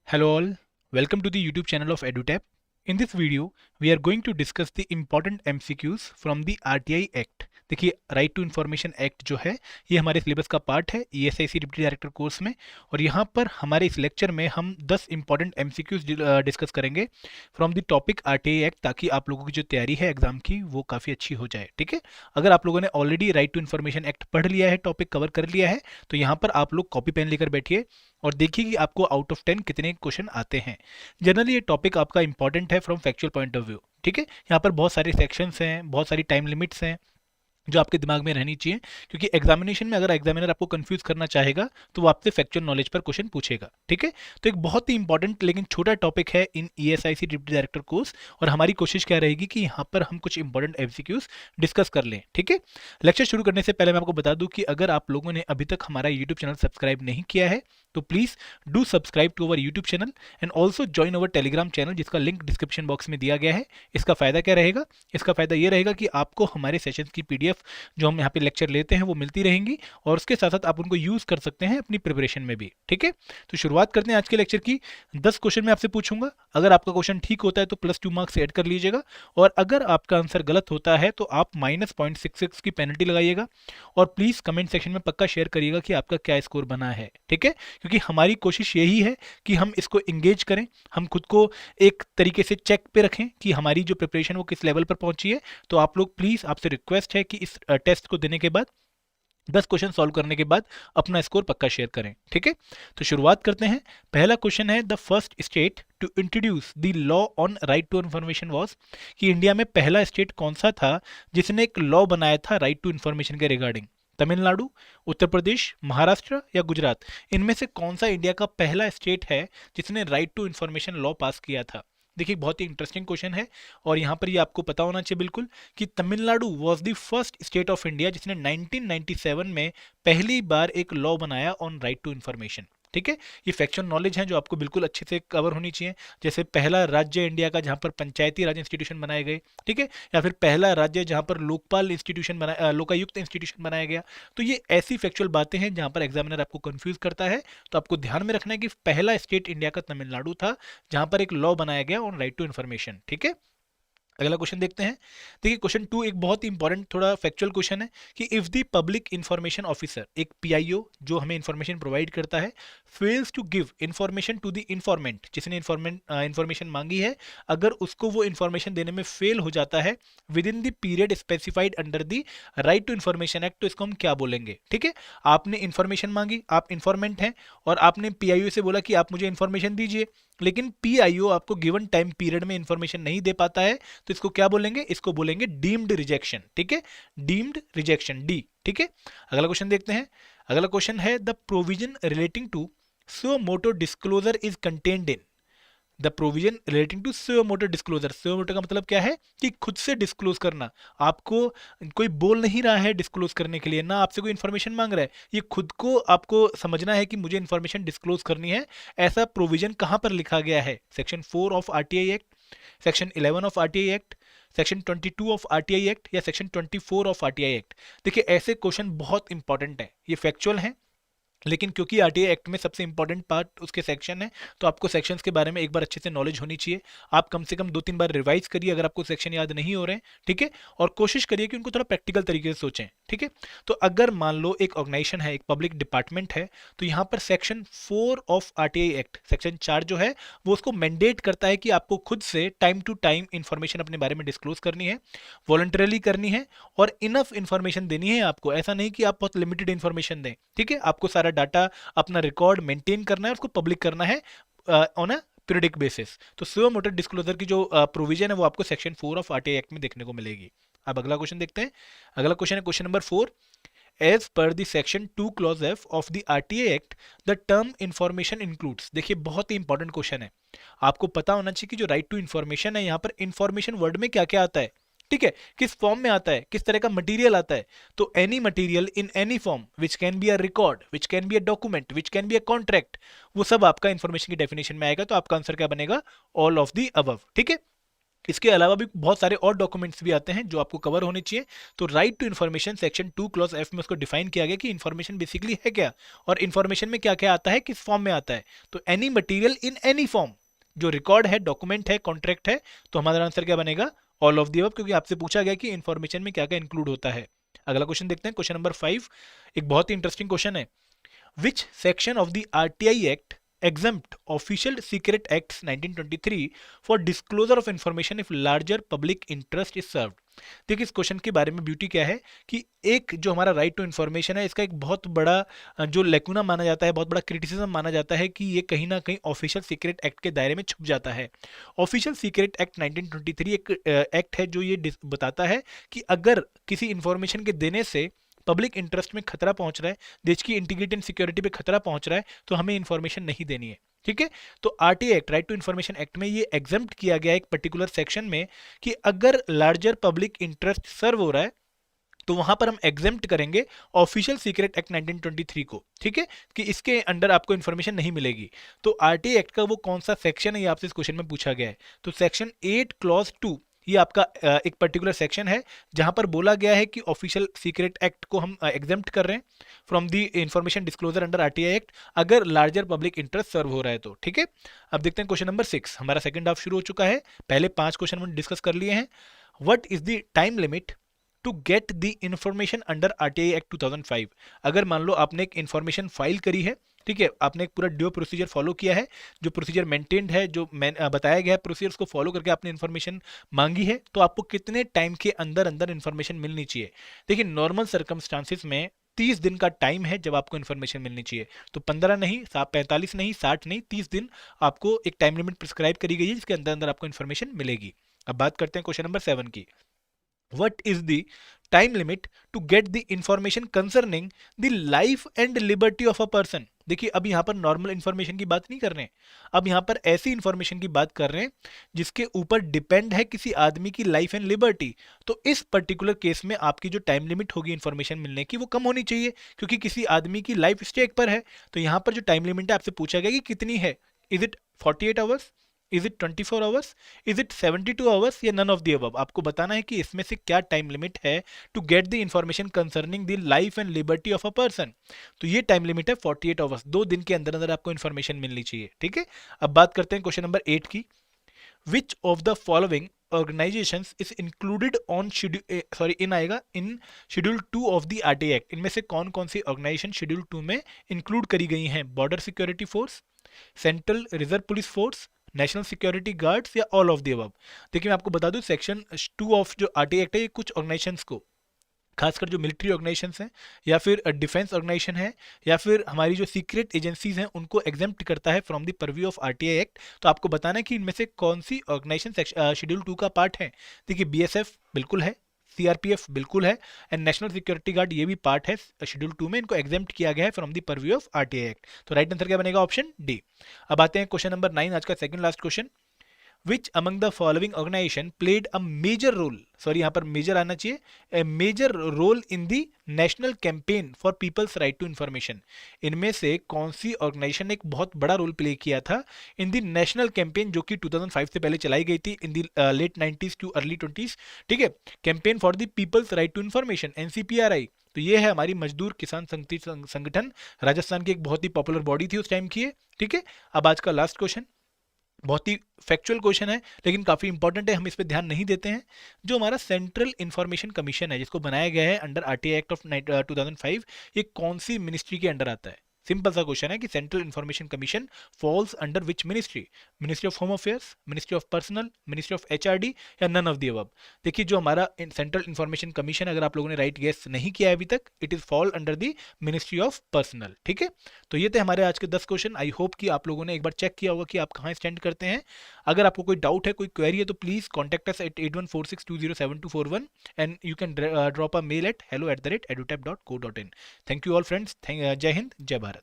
Hello all, welcome to the YouTube channel of EduTap. In this video, we are going to discuss the important MCQs from the RTI Act. देखिए right to information act जो है ये हमारे syllabus का part है ESIC deputy director course में, और यहाँ पर हमारे इस लेक्चर में हम 10 इंपॉर्टेंट MCQs डिस्कस करेंगे from the topic RTI act, ताकि आप लोगों की जो तैयारी है एग्जाम की वो काफ़ी अच्छी हो जाए। ठीक है, अगर आप लोगों ने already right to information act पढ़ लिया है, टॉपिक कवर कर लिया है, तो यहाँ पर आप लोग कॉपी पेन लेकर बैठिए और देखिए कि आपको आउट ऑफ 10 कितने क्वेश्चन आते हैं। जनरली ये टॉपिक आपका इंपॉर्टेंट है from factual point of view. ठीक है, यहाँ पर बहुत सारे सेक्शंस हैं, बहुत सारी टाइम लिमिट्स हैं जो आपके दिमाग में रहनी चाहिए, क्योंकि एग्जामिनेशन में अगर एग्जामिनर आपको कंफ्यूज करना चाहेगा तो वो आपसे फैक्चुअल नॉलेज पर क्वेश्चन पूछेगा। ठीक है, तो एक बहुत ही इंपॉर्टेंट लेकिन छोटा टॉपिक है इन ESIC डिप्टी डायरेक्टर कोर्स, और हमारी कोशिश क्या रहेगी कि यहाँ पर हम कुछ इंपॉर्टेंट MCQs डिस्कस कर लें। ठीक है, लेक्चर शुरू करने से पहले मैं आपको बता दूं कि अगर आप लोगों ने अभी तक हमारा यूट्यूब चैनल सब्सक्राइब नहीं किया है तो please do subscribe to our YouTube channel and also join our Telegram channel, जिसका लिंक डिस्क्रिप्शन बॉक्स में दिया गया है। इसका फायदा क्या रहेगा? इसका फायदा ये रहेगा कि आपको हमारे सेशंस की PDF जो हम यहाँ पे लेक्चर लेते हैं वो मिलती रहेंगी, और उसके साथ साथ आप उनको यूज कर सकते हैं अपनी प्रिपरेशन में भी। ठीक है, तो शुरुआत करते हैं आज के लेक्चर की। 10 क्वेश्चन मैं आपसे पूछूंगा, अगर आपका क्वेश्चन ठीक होता है तो +2 मार्क्स ऐड कर लीजिएगा, और अगर आपका आंसर गलत होता है तो आप -0.66 की पेनल्टी लगाइएगा। और प्लीज कमेंट सेक्शन में पक्का शेयर करिएगा कि आपका क्या स्कोर बना है। ठीक है, क्योंकि हमारी कोशिश यही है कि हम इसको इंगेज करें, हम खुद को एक तरीके से चेक पे रखें कि हमारी जो प्रिपरेशन वो किस लेवल पर पहुंची है। तो आप लोग प्लीज, आपसे रिक्वेस्ट है कि इस टेस्ट को देने के बाद 10 क्वेश्चन सॉल्व करने के बाद अपना स्कोर पक्का शेयर करें। ठीक है, तो शुरुआत करते हैं। पहला क्वेश्चन है, the first state to introduce the law on right to information was, कि इंडिया में पहला स्टेट कौन सा था जिसने एक लॉ बनाया था राइट टू इन्फॉर्मेशन के रिगार्डिंग? तमिलनाडु, उत्तर प्रदेश, महाराष्ट्र या गुजरात? इनमें से कौन सा इंडिया का पहला स्टेट है जिसने right to information law pass किया था? देखिए बहुत ही इंटरेस्टिंग क्वेश्चन है, और यहाँ पर ये आपको पता होना चाहिए बिल्कुल कि Tamil Nadu was the first state of India जिसने 1997 में पहली बार एक लॉ बनाया ऑन राइट टू इन्फॉर्मेशन। ठीक है, ये फैक्चुअल नॉलेज है जो आपको बिल्कुल अच्छे से कवर होनी चाहिए। जैसे पहला राज्य इंडिया का जहाँ पर पंचायती राज इंस्टीट्यूशन बनाए गए, ठीक है, या फिर पहला राज्य जहाँ पर लोकपाल इंस्टीट्यूशन बनाया, लोकायुक्त इंस्टीट्यूशन बनाया गया। तो ये ऐसी फैक्चुअल बातें हैं जहाँ पर एग्जामिनर आपको कंफ्यूज करता है, तो आपको ध्यान में रखना है कि पहला स्टेट इंडिया का तमिलनाडु था जहाँ पर एक लॉ बनाया गया ऑन राइट टू इन्फॉर्मेशन। ठीक है, अगला क्वेश्चन देखते हैं। देखिए क्वेश्चन 2 एक बहुत ही इंपॉर्टेंट थोड़ा फैक्चुअल क्वेश्चन है कि if the public information officer, एक PIO जो हमें इंफॉर्मेशन प्रोवाइड करता है, fails to give information to the informant, जिसने इंफॉर्मेशन मांगी है, अगर उसको वो इंफॉर्मेशन देने में फेल हो जाता है within the period specified under the right to information act, तो इसको हम क्या बोलेंगे? ठीक है, आपने इंफॉर्मेशन मांगी, आप इंफॉर्मेंट हैं और आपने PIO से बोला कि आप मुझे इंफॉर्मेशन दीजिए, लेकिन PIO आपको गिवन टाइम पीरियड में इंफॉर्मेशन नहीं दे पाता है, तो इसको क्या बोलेंगे? इसको बोलेंगे डीम्ड रिजेक्शन। ठीक है, डीम्ड रिजेक्शन, डी। ठीक है, अगला क्वेश्चन देखते हैं। अगला क्वेश्चन है, the provision relating to suo motu disclosure is contained in, the provision relating to suo motu disclosure. Suo motu का मतलब क्या है कि खुद से डिस्क्लोज करना। आपको कोई बोल नहीं रहा है डिस्क्लोज करने के लिए, ना आपसे कोई इन्फॉर्मेशन मांग रहा है, ये खुद को आपको समझना है कि मुझे इन्फॉर्मेशन डिस्क्लोज करनी है। ऐसा प्रोविजन कहां पर लिखा गया है? Section 4 of RTI act, section 11 of RTI act, section 22 of RTI act, या सेक्शन 24 ऑफ RTI एक्ट? देखिए ऐसे क्वेश्चन बहुत इंपॉर्टेंट है, ये फैक्चुअल है, लेकिन क्योंकि RTI एक्ट में सबसे इंपॉर्टेंट पार्ट उसके सेक्शन है, तो आपको सेक्शंस के बारे में एक बार अच्छे से नॉलेज होनी चाहिए। आप कम से कम 2-3 बार रिवाइज करिए अगर आपको सेक्शन याद नहीं हो रहे हैं। ठीक है, और कोशिश करिए कि उनको थोड़ा प्रैक्टिकल तरीके से सोचें। ठीक है, तो अगर मान लो एक ऑर्गेनाइजेशन है, एक पब्लिक डिपार्टमेंट है, तो यहाँ पर section 4 of RTI act, section 4 जो है वो उसको मैंडेट करता है कि आपको खुद से टाइम टू टाइम इंफॉर्मेशन अपने बारे में डिस्क्लोज करनी है, वॉलंटरली करनी है, और इनफ इंफॉर्मेशन देनी है आपको। ऐसा नहीं कि आप बहुत लिमिटेड इंफॉर्मेशन दें। ठीक है, आपको सारा डाटा, अपना रिकॉर्ड मेंटेन करना है, उसको पब्लिक करना है ऑन अ पीरियडिक बेसिस। तो स्लो मोटर डिस्क्लोजर की जो प्रोविजन है वो आपको सेक्शन 4 ऑफ RTI एक्ट में देखने को मिलेगी। अब अगला क्वेश्चन देखते हैं। अगला क्वेश्चन है question number 4, as per the section 2 clause F of the RTI act the term information includes. देखिए बहुत ही इंपॉर्टेंट क्वेश्चन है, आपको पता होना चाहिए कि जो राइट टू इंफॉर्मेशन है, यहाँ पर इंफॉर्मेशन वर्ड में क्या क्या आता है। ठीक है, किस फॉर्म में आता है, किस तरह का मटेरियल आता है? तो any material in any form which can be a record, which can be a document, which can be a contract, वो सब आपका इंफॉर्मेशन की डेफिनेशन में आएगा। तो आपका आंसर क्या बनेगा? All of the above. ठीक है, इसके अलावा भी बहुत सारे और डॉक्यूमेंट्स भी आते हैं जो आपको कवर होने चाहिए। तो right to information section 2 clause F में उसको डिफाइन किया गया कि इन्फॉर्मेशन बेसिकली है क्या, और इन्फॉर्मेशन में क्या क्या आता है, किस फॉर्म में आता है। तो any material in any form, जो रिकॉर्ड है, डॉक्यूमेंट है, कॉन्ट्रैक्ट है, तो हमारा आंसर क्या बनेगा, ऑल ऑफ दी अबव, क्योंकि आपसे पूछा गया कि इन्फॉर्मेशन में क्या क्या इंक्लूड होता है। अगला क्वेश्चन देखते हैं, क्वेश्चन नंबर 5, एक बहुत ही इंटरेस्टिंग क्वेश्चन है। Which section of the RTI Act exempt Official Secret Acts 1923 for disclosure of information if larger public interest is served? देखिए इस क्वेश्चन के बारे में ब्यूटी क्या है कि एक जो हमारा राइट टू इन्फॉर्मेशन है, इसका एक बहुत बड़ा जो लेकुना माना जाता है, बहुत बड़ा क्रिटिसिज्म माना जाता है कि ये कहीं ना कहीं ऑफिशियल सीक्रेट एक्ट के दायरे में छुप जाता है। ऑफिशियल सीक्रेट एक्ट 1923 एक एक्ट है जो ये बताता है कि अगर किसी इंफॉर्मेशन के देने से पब्लिक इंटरेस्ट में खतरा पहुंच रहा है, देश की इंटीग्रिटी एंड सिक्योरिटी पे खतरा पहुंच रहा है, तो हमें इंफॉर्मेशन नहीं देनी है। ठीक है, तो RTI act, right to information act में ये एग्जेम्प्ट किया गया एक पर्टिकुलर सेक्शन में कि अगर लार्जर पब्लिक इंटरेस्ट सर्व हो रहा है तो वहां पर हम एग्जेम्प्ट करेंगे ऑफिशियल सीक्रेट एक्ट 1923 को। ठीक है, कि इसके अंडर आपको इन्फॉर्मेशन नहीं मिलेगी। तो आरटीआई एक्ट का वो कौन सा सेक्शन है, ये आपसे इस क्वेश्चन में पूछा गया है। तो सेक्शन 8 क्लॉज 2 ये आपका एक पर्टिकुलर सेक्शन है जहां पर बोला गया है कि ऑफिशियल सीक्रेट एक्ट को हम एग्जेम्प्ट कर रहे हैं from the information disclosure under RTI act, अगर लार्जर पब्लिक इंटरेस्ट सर्व हो रहा है तो। ठीक है, अब देखते हैं क्वेश्चन नंबर 6, हमारा सेकंड हाफ शुरू हो चुका है। पहले 5 क्वेश्चन हमने डिस्कस कर लिए हैं। What is the time limit to get the information under RTI act 2005? अगर मान लो आपने एक इंफॉर्मेशन फाइल करी है, ठीक है, आपने एक पूरा ड्यू प्रोसीजर फॉलो किया है, जो प्रोसीजर मेंटेन्ड है, जो बताया गया है प्रोसीजर, को फॉलो करके आपने इन्फॉर्मेशन मांगी है, तो आपको कितने टाइम के अंदर अंदर इन्फॉर्मेशन मिलनी चाहिए? देखिए नॉर्मल सर्कमस्टांसिस में 30 दिन का टाइम है जब आपको इन्फॉर्मेशन मिलनी चाहिए। तो 15 नहीं, 45 नहीं, 60 नहीं, 30 दिन आपको एक टाइम लिमिट प्रिस्क्राइब करी गई है जिसके अंदर अंदर आपको इन्फॉर्मेशन मिलेगी। अब बात करते हैं क्वेश्चन नंबर 7 की। What is the time limit to get the information concerning the life and liberty of a person? देखिए अब यहाँ पर नॉर्मल इंफॉर्मेशन की बात नहीं कर रहे हैं, अब यहाँ पर ऐसी इंफॉर्मेशन की बात कर रहे हैं जिसके ऊपर डिपेंड है किसी आदमी की लाइफ एंड लिबर्टी। तो इस पर्टिकुलर केस में आपकी जो टाइम लिमिट होगी इंफॉर्मेशन मिलने की वो कम होनी चाहिए, क्योंकि किसी आदमी की लाइफ स्टेक पर है। तो यहाँ पर जो टाइम लिमिट है आपसे पूछा गया कि कितनी है, is it 48 hours, is it 24 hours, is it 72 hours, या नन ऑफ द अबव? आपको बताना है कि इसमें से क्या टाइम लिमिट है to get the information concerning the life and liberty of a person. तो ये टाइम लिमिट है 48 आवर्स, 2 दिन के अंदर अंदर आपको इंफॉर्मेशन मिलनी चाहिए। ठीक है, अब बात करते हैं क्वेश्चन नंबर 8 की। Which of the following organisations is included on schedule in आएगा in schedule 2 of the RTI act? इनमें से कौन कौन सी ऑर्गेनाइजेशन शेड्यूल 2 में इंक्लूड करी गई हैं? Border security force, central reserve police force, national security guards, या ऑल ऑफ द अबव? देखिए मैं आपको बता दूं सेक्शन 2 ऑफ जो आरटीआई एक्ट है ये कुछ ऑर्गेनाइजेशंस को, खासकर जो मिलिट्री ऑर्गेनाइजेशंस हैं या फिर डिफेंस ऑर्गेनाइजेशन है या फिर हमारी जो सीक्रेट एजेंसीज हैं उनको एग्जेम्प्ट करता है from the purview of RTI act. तो आपको बताना है कि इनमें से कौन सी ऑर्गेनाइजेशन शेड्यूल 2 का पार्ट है। देखिए बीएसएफ बिल्कुल है, सीआरपीएफ बिल्कुल है, एंड नेशनल सिक्योरिटी गार्ड ये भी पार्ट है शेड्यूल 2 में, इनको एग्जेम्प्ट किया गया है from the purview of RTI act. तो राइट आंसर क्या बनेगा? Option D. अब आते हैं क्वेश्चन नंबर 9, आज का second last question. Which among the following organization played a major role, sorry यहाँ पर मेजर आना चाहिए, a major role in the national campaign for people's right to information? इनमें से कौन सी ऑर्गेनाइजेशन ने एक बहुत बड़ा रोल प्ले किया था इन दी नेशनल कैंपेन जो कि 2005 से पहले चलाई गई थी in the late 90s to early 20s? ठीक है, campaign for the people's right to information, NCPRI. तो ये है हमारी मजदूर किसान संगठन, राजस्थान की एक बहुत ही पॉपुलर बॉडी थी उस टाइम की। ठीक है, अब आज का लास्ट क्वेश्चन बहुत ही फैक्चुअल क्वेश्चन है लेकिन काफी इंपॉर्टेंट है, हम इस पे ध्यान नहीं देते हैं। जो हमारा सेंट्रल इंफॉर्मेशन कमीशन है जिसको बनाया गया है अंडर आरटीआई एक्ट ऑफ 2005, ये कौन सी मिनिस्ट्री के अंडर आता है? सिंपल सा क्वेश्चन है कि central information commission falls under which ministry? Ministry of home affairs, ministry of personal, ministry of HRD, या नन ऑफ द अबव? देखिए जो हमारा सेंट्रल इंफॉर्मेशन कमीशन, अगर आप लोगों ने राइट गेस नहीं किया है अभी तक, it is fall under the ministry of personal. ठीक है, तो ये थे हमारे आज के 10 क्वेश्चन। आई होप कि आप लोगों ने एक बार चेक किया होगा कि आप कहाँ स्टैंड करते हैं। अगर आपको कोई डाउट है, कोई क्वेरी है, तो please contact us at 8146207241 and you can drop a mail at hello@edutap.co.in। Thank you all friends, जय हिंद, जय भारत।